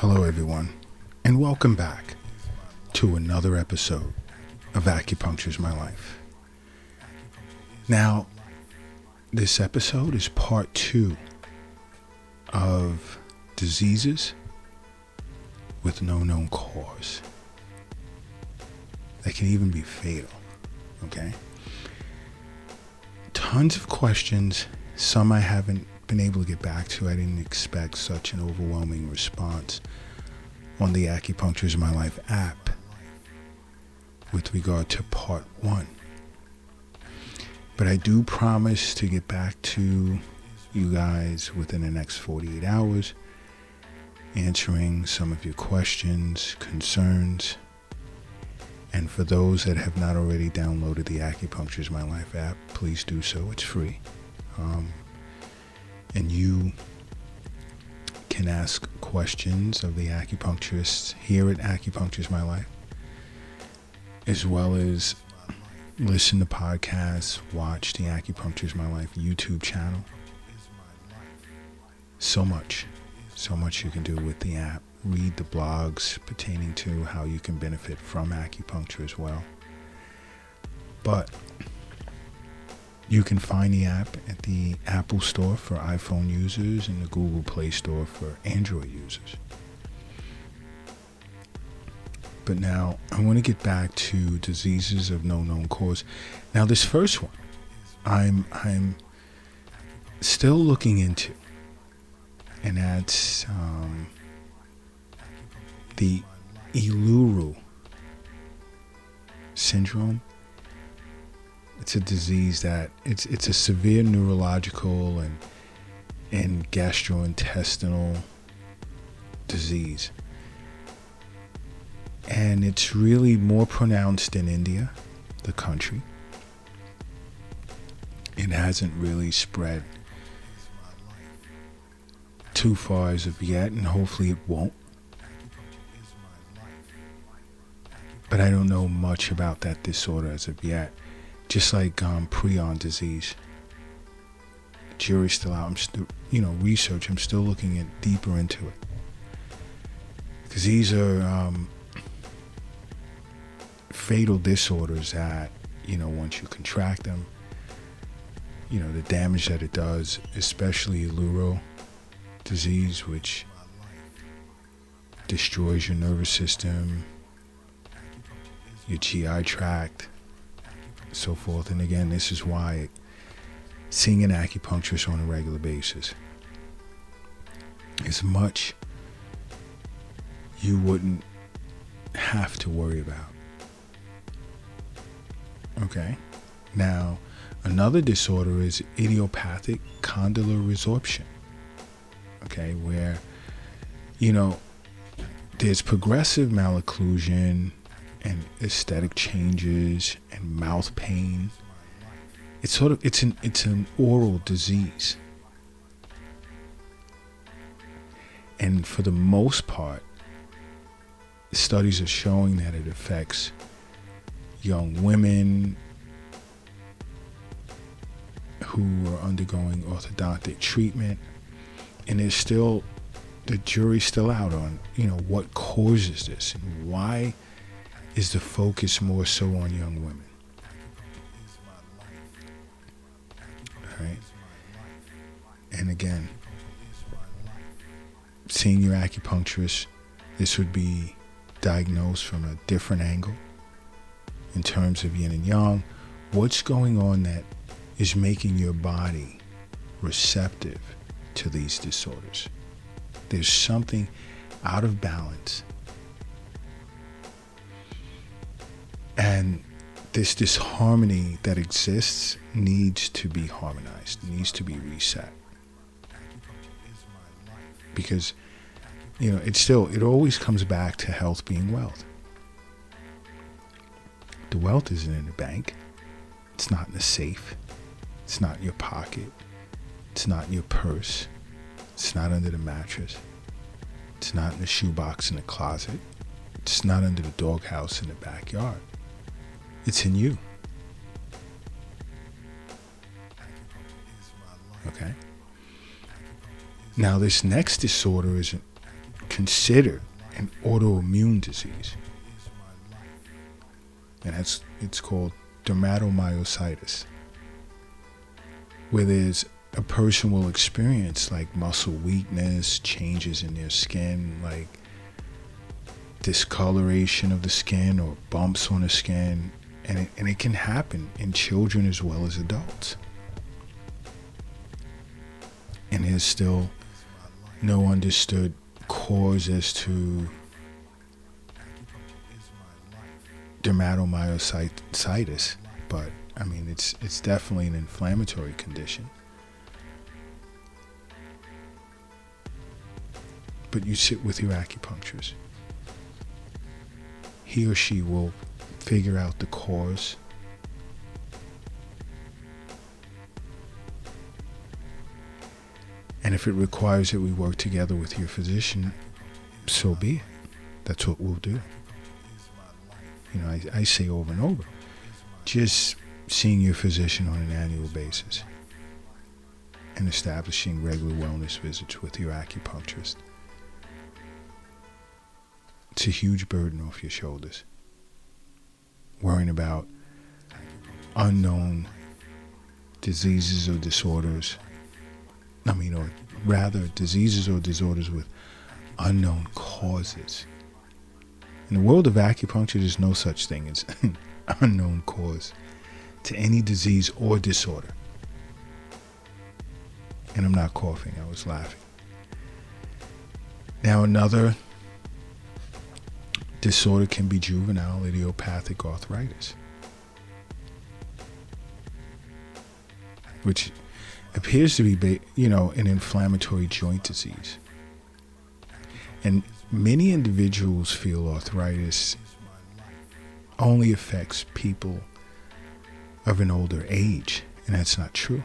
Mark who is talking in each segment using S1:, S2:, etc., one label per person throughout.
S1: Hello, everyone, and welcome back to another episode of Acupuncture's My Life. Now, this episode is part 2 of diseases with no known cause. That can even be fatal, okay? Tons of questions, some I haven't been able to get back to. I didn't expect such an overwhelming response on the Acupuncture's My Life app with regard to part 1. But I do promise to get back to you guys within the next 48 hours, answering some of your questions, concerns. And for those that have not already downloaded the Acupuncture's My Life app, please do so. It's free. And you can ask questions of the acupuncturists here at Acupuncture's My Life, as well as listen to podcasts, watch the Acupuncture's My Life YouTube channel. So much you can do with the app. Read the blogs pertaining to how you can benefit from acupuncture as well. But you can find the app at the Apple Store for iPhone users and the Google Play Store for Android users. But now I want to get back to diseases of no known cause. Now this first one, I'm still looking into, and that's the Uluru syndrome. It's a disease that it's a severe neurological and gastrointestinal disease. And it's really more pronounced in India, the country. It hasn't really spread too far as of yet, and hopefully it won't. But I don't know much about that disorder as of yet. Just like prion disease. The jury's still out. I'm still, research. I'm still looking deeper into it. Because these are fatal disorders that, once you contract them, the damage that it does, especially Uluru disease, which destroys your nervous system, your GI tract, so forth. And again, this is why seeing an acupuncturist on a regular basis is much you wouldn't have to worry about. Okay. Now, another disorder is idiopathic condylar resorption. Okay, where there's progressive malocclusion and aesthetic changes and mouth pain. It's an oral disease. And for the most part, studies are showing that it affects young women who are undergoing orthodontic treatment. And the jury's still out on, what causes this and why is the focus more so on young women. All right. And again, seeing your acupuncturist, this would be diagnosed from a different angle in terms of yin and yang. What's going on that is making your body receptive to these disorders? There's something out of balance. And this disharmony that exists needs to be harmonized, needs to be reset. Because, it always comes back to health being wealth. The wealth isn't in the bank. It's not in the safe. It's not in your pocket. It's not in your purse. It's not under the mattress. It's not in the shoebox in the closet. It's not under the doghouse in the backyard. It's in you. Okay? Now, this next disorder is considered an autoimmune disease. And it's called dermatomyositis, where there's a person will experience like muscle weakness, changes in their skin, like discoloration of the skin or bumps on the skin, and it can happen in children as well as adults. And there's still no understood cause as to dermatomyositis, but I mean it's definitely an inflammatory condition. But you sit with your acupuncturist. He or she will figure out the cause. And if it requires that we work together with your physician, so be it. That's what we'll do. You know, I say over and over, just seeing your physician on an annual basis and establishing regular wellness visits with your acupuncturist. It's a huge burden off your shoulders. Worrying about unknown diseases or disorders. Or rather, diseases or disorders with unknown causes. In the world of acupuncture, there's no such thing as unknown cause to any disease or disorder. And I'm not coughing, I was laughing. Now, another disorder can be juvenile idiopathic arthritis, which appears to be, an inflammatory joint disease. And many individuals feel arthritis only affects people of an older age, and that's not true.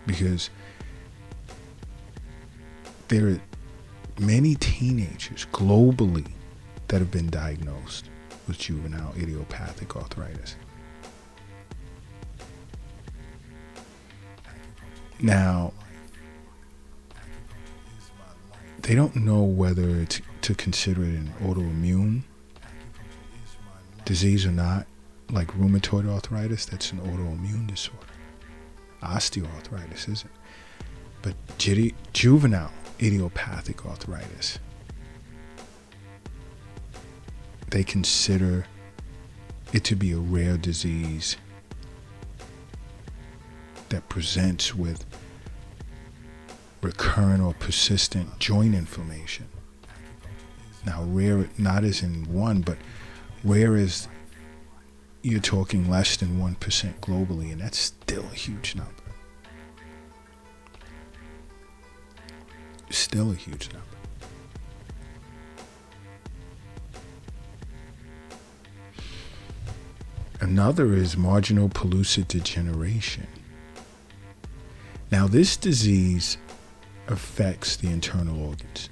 S1: Because there are many teenagers globally that have been diagnosed with juvenile idiopathic arthritis. Now, they don't know whether to consider it an autoimmune disease or not. Like rheumatoid arthritis, that's an autoimmune disorder. Osteoarthritis isn't. But juvenile idiopathic arthritis, they consider it to be a rare disease that presents with recurrent or persistent joint inflammation. Now, rare, not as in one, but rare as you're talking less than 1% globally, and that's still a huge number. Still a huge number. Another is marginal pellucid degeneration. Now, this disease affects the internal organs.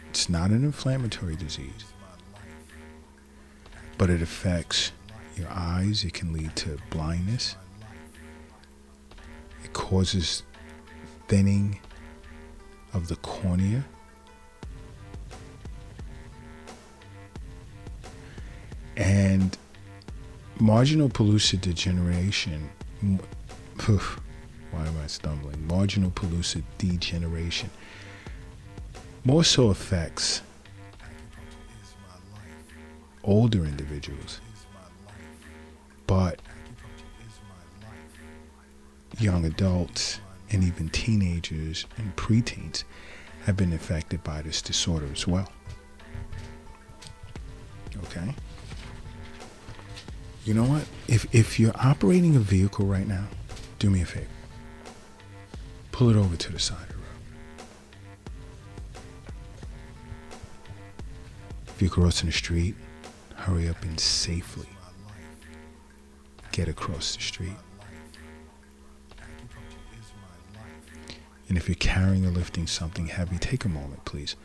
S1: It's not an inflammatory disease, but it affects your eyes. It can lead to blindness. It causes thinning of the cornea. And marginal pellucid degeneration, why am I stumbling? Marginal pellucid degeneration more so affects older individuals, but young adults and even teenagers and preteens have been affected by this disorder as well. Okay? You know what? If you're operating a vehicle right now, do me a favor. Pull it over to the side of the road. If you're crossing the street, hurry up and safely get across the street. And if you're carrying or lifting something heavy, take a moment, please.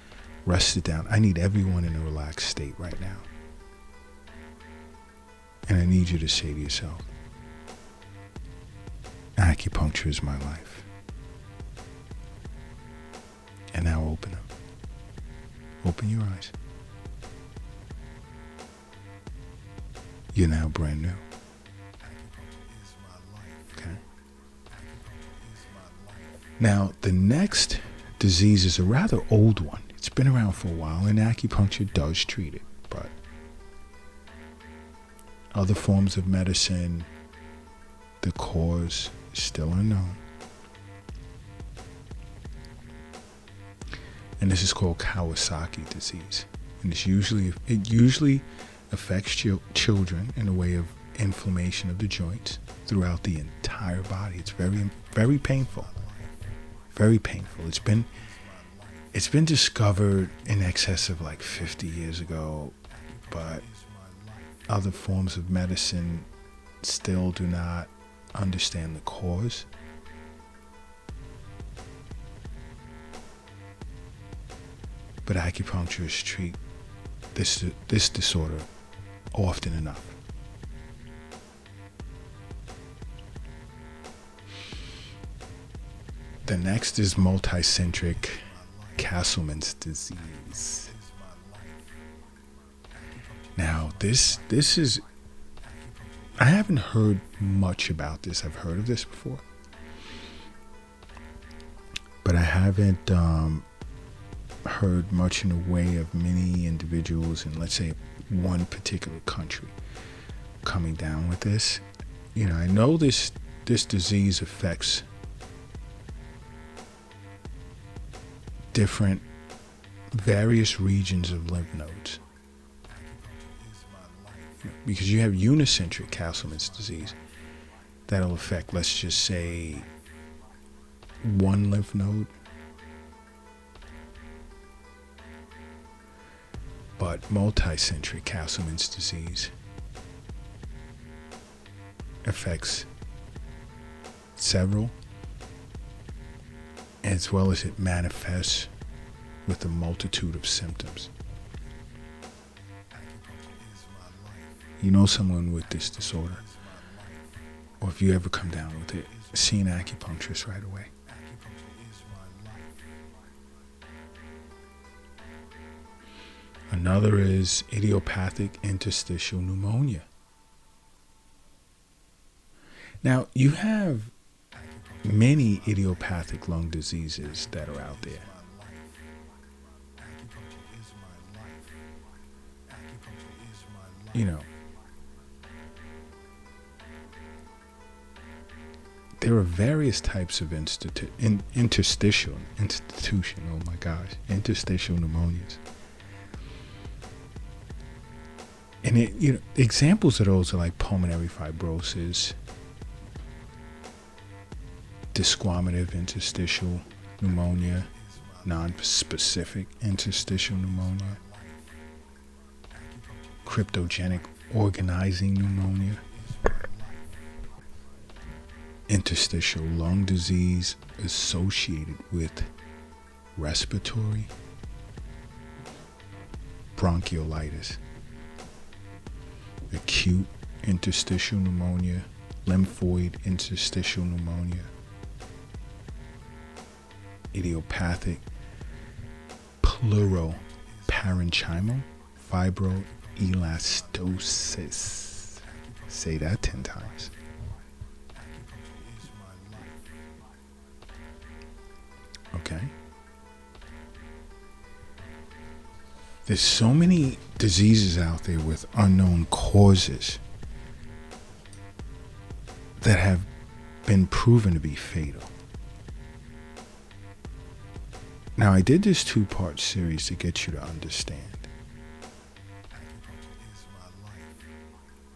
S1: Rest it down. I need everyone in a relaxed state right now. And I need you to say to yourself, acupuncture is my life. Open your eyes. You're now brand new. Okay. Now, the next disease is a rather old one. It's been around for a while, and acupuncture does treat it, but other forms of medicine, the cause is still unknown. And this is called Kawasaki disease. And it usually affects children in a way of inflammation of the joints throughout the entire body. It's very, very painful. Very painful. It's been discovered in excess of like 50 years ago, but other forms of medicine still do not understand the cause. But acupuncturists treat this disorder often enough. The next is multicentric Castleman's disease. Now, this is, I haven't heard much about this. I've heard of this before, but I haven't heard much in the way of many individuals in, let's say, one particular country coming down with this. I know this disease affects different various regions of lymph nodes, because you have unicentric Castleman's disease that'll affect, let's just say, one lymph node. But multicentric Castleman's disease affects several, as well as it manifests with a multitude of symptoms. You know someone with this disorder, or if you ever come down with it, see an acupuncturist right away. Another is idiopathic interstitial pneumonia. Now, you have many idiopathic lung diseases that are out there. There are various types of interstitial pneumonias. And examples of those are like pulmonary fibrosis, desquamative interstitial pneumonia, non-specific interstitial pneumonia, cryptogenic organizing pneumonia, interstitial lung disease associated with respiratory bronchiolitis, acute interstitial pneumonia, lymphoid interstitial pneumonia, idiopathic pleuroparenchymal fibroelastosis. Say that 10 times. Okay. There's so many diseases out there with unknown causes that have been proven to be fatal. Now, I did this 2-part series to get you to understand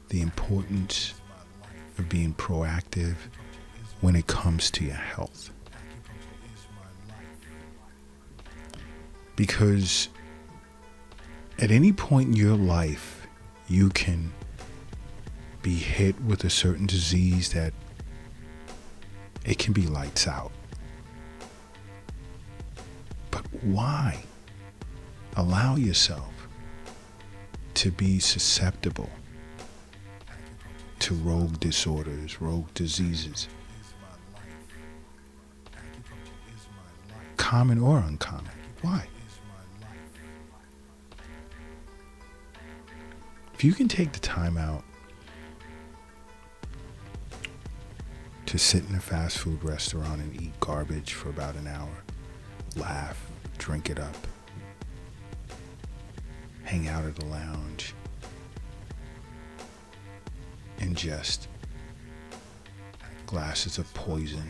S1: the importance of being proactive when it comes to your health. Because at any point in your life, you can be hit with a certain disease that it can be lights out. But why allow yourself to be susceptible to rogue disorders, rogue diseases, common or uncommon? Why? if you can take the time out to sit in a fast food restaurant and eat garbage for about an hour, laugh, drink it up, hang out at the lounge, ingest glasses of poison,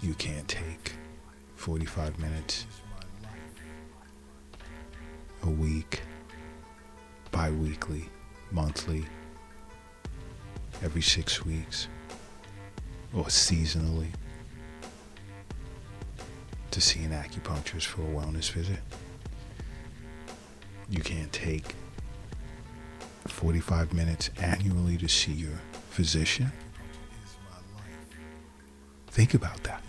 S1: you can't take 45 minutes a week, bi-weekly, monthly, every 6 weeks, or seasonally to see an acupuncturist for a wellness visit. You can't take 45 minutes annually to see your physician. Think about that.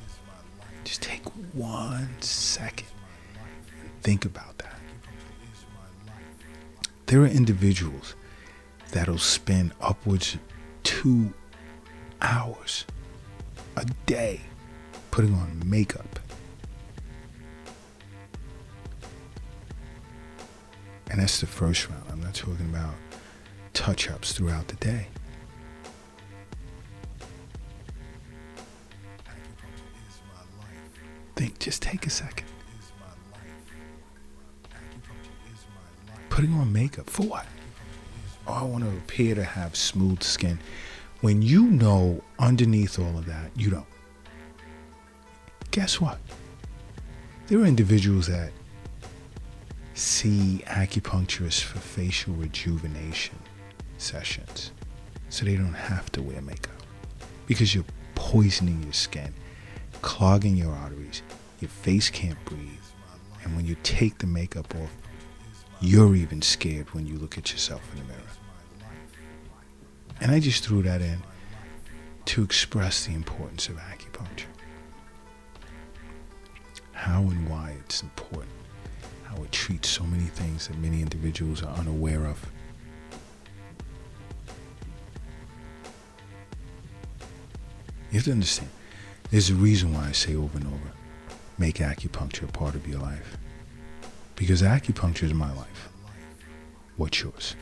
S1: Just take 1 second and think about that. There are individuals that'll spend upwards 2 hours a day putting on makeup. And that's the first round. I'm not talking about touch-ups throughout the day. Think, just take a second. Putting on makeup for what? Oh, I want to appear to have smooth skin. When you know underneath all of that, you don't. Guess what? There are individuals that see acupuncturists for facial rejuvenation sessions so they don't have to wear makeup, because you're poisoning your skin, clogging your arteries, your face can't breathe, and when you take the makeup off, you're even scared when you look at yourself in the mirror. And I just threw that in to express the importance of acupuncture, how and why it's important, how it treats so many things that many individuals are unaware of. You have to understand, there's a reason why I say over and over, make acupuncture a part of your life. Because acupuncture is my life. What's yours?